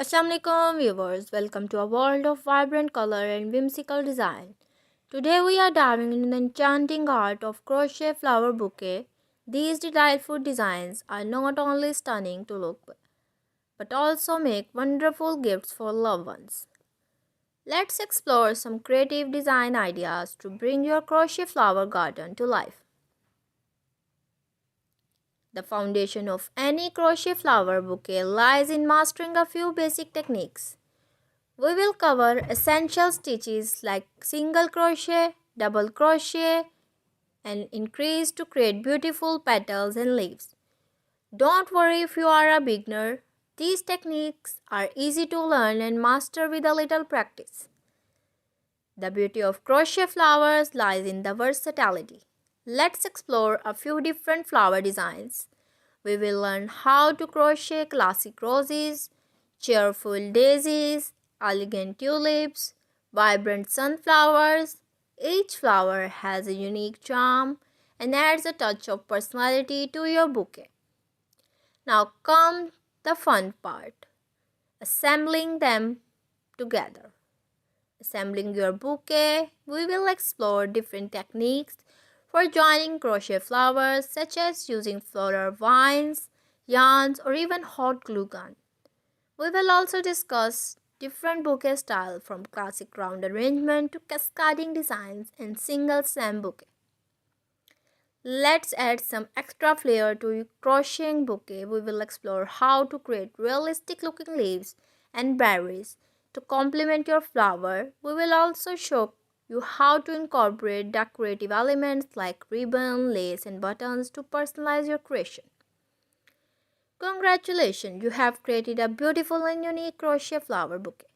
Assalamualaikum viewers, welcome to a world of vibrant color and whimsical design. Today we are diving into the enchanting art of crochet flower bouquet. These delightful designs are not only stunning to look but also make wonderful gifts for loved ones. Let's explore some creative design ideas to bring your crochet flower garden to life. The foundation of any crochet flower bouquet lies in mastering a few basic techniques. We will cover essential stitches like single crochet, double crochet, and increase to create beautiful petals and leaves. Don't worry if you are a beginner. These techniques are easy to learn and master with a little practice. The beauty of crochet flowers lies in the versatility. Let's explore a few different flower designs. We will learn how to crochet classic roses, cheerful daisies, elegant tulips, vibrant sunflowers. Each flower has a unique charm and adds a touch of personality to your bouquet. Now come the fun part, assembling them together. Assembling your bouquet, we will explore different techniques for joining crochet flowers such as using floral vines, yarns or even hot glue gun. We will also discuss different bouquet styles from classic round arrangement to cascading designs and single stem bouquet. Let's add some extra flair to your crocheting bouquet. We will explore how to create realistic looking leaves and berries to complement your flower. We will also show you how to incorporate decorative elements like ribbon, lace and buttons to personalize your creation. Congratulations, you have created a beautiful and unique crochet flower bouquet.